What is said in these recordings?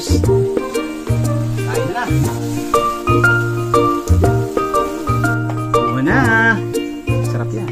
juice. Kain na. Muna. Sarap yan.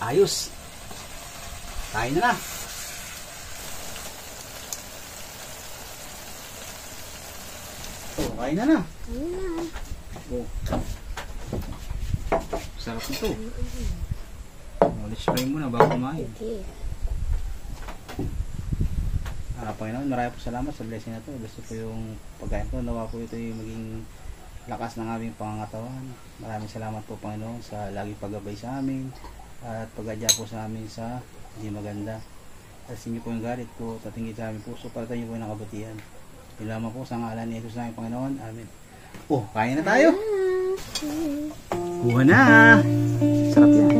Ayos. Kain na na. Oh, kain na na. Oh. Sarap nito. Let's try muna bago kumain. Panginoon, marami po salamat sa blessing na to. Gusto po yung pagkain ko. Nawa po ito yung maging lakas ng aming pangangatawan. Maraming salamat po, Panginoon, sa laging paggabay sa amin at pag-adya po sa amin sa hindi maganda. Kasi niyo po yung galit ko, tatingin sa aming puso para tayo po yung nakabutihan. Ilaman po sa ngalan ni Jesus na aming Panginoon. Amen. Oh, kain na tayo. Kuha na. Sarap yan.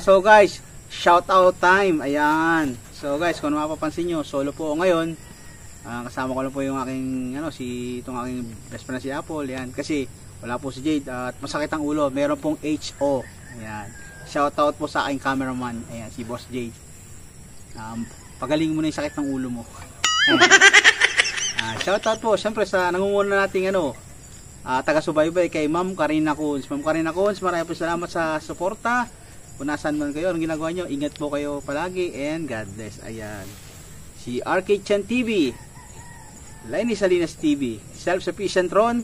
So guys, shout out time. Ayan. So guys, kung mapapansin nyo, solo po ako ngayon. Kasama ko lang po yung aking itong aking best friend na si Apple. Ayan. Kasi wala po si Jade at masakit ang ulo. Meron pong HO. Ayan. Shout out po sa aking cameraman. Ayan, si Boss Jade. Pagaling mo na yung sakit ng ulo mo. Shout out po syempre sa nangunguna nating taga-subaybay kay Ma'am Karina Coons. Ma'am Karina Coons, maraming po salamat sa suporta. Kung nasaan man kayo, anong ginagawa nyo, ingat po kayo palagi and God bless. Ayan. Si Arcade Chan TV, Lenny Salinas TV, Self-Sufficient Ron,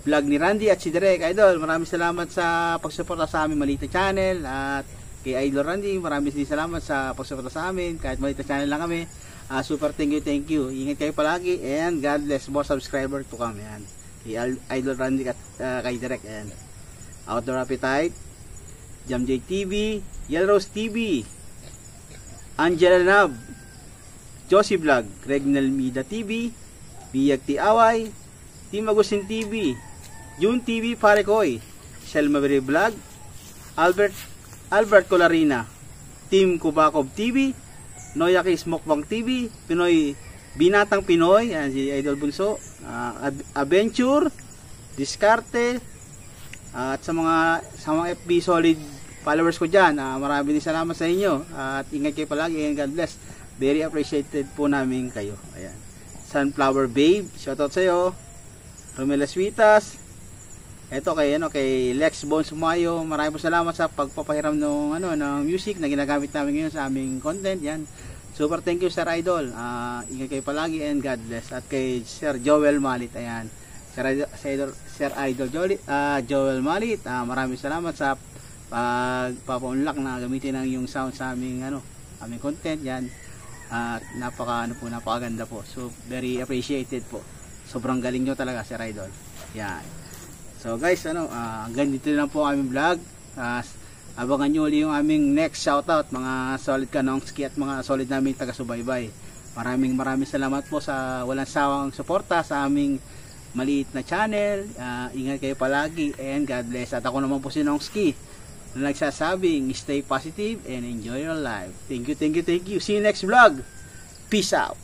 vlog ni Randy at si Derek. Idol, maraming salamat sa pagsuporta sa aming Malita Channel. At kay Idol Randy, maraming salamat sa pagsuporta sa amin. Kahit Malita Channel lang kami. Super thank you. Ingat kayo palagi and God bless. More subscriber to come. Ayan. Kay Idol Randy at kay Derek. Ayan. Outdoor Appetite, Jam J TV, Yellow Rose TV, Angela Nab, Josie Vlog, Regnal Mida TV, Biyag Tiaway, Team Agustin TV, June TV Parekoy, Shelma Bere Vlog, Albert Colarina, Team Kubakov TV, Noyaki Smokbang TV, Pinoy Binatang Pinoy, si Idol Bunso, Adventure, Discarte, at sa mga FB solid followers ko dyan, maraming salamat sa inyo at ingat kayo palagi and God bless. Very appreciated po namin kayo. Ayan. Sunflower Babe, shoutout sa iyo. Romela Switas, eto kay Lex Bones Sumayo, maraming po salamat sa pagpapahiram ng music na ginagamit namin ngayon sa aming content. Yan. Super thank you Sir Idol. Ingat kayo palagi and God bless. At kay Sir Joel Malit, ayan. Sir Idol Joel Malit, maraming salamat sa pagpapaunlak na gamitin ang yung sound sa aming aming content yan. At napakaganda po. So very appreciated po. Sobrang galing nyo talaga Sir Idol. Yan. So guys, hanggang dito lang po ang aming vlog. Abangan nyo ulit yung aming next shoutout, mga solid kanongski at mga solid naming taga-subaybay. Maraming salamat po sa walang sawang suporta sa aming maliit na channel. Ingat kayo palagi and God bless. At ako naman po si Nongski na nagsasabing stay positive and enjoy your life. Thank you. See you next vlog. Peace out.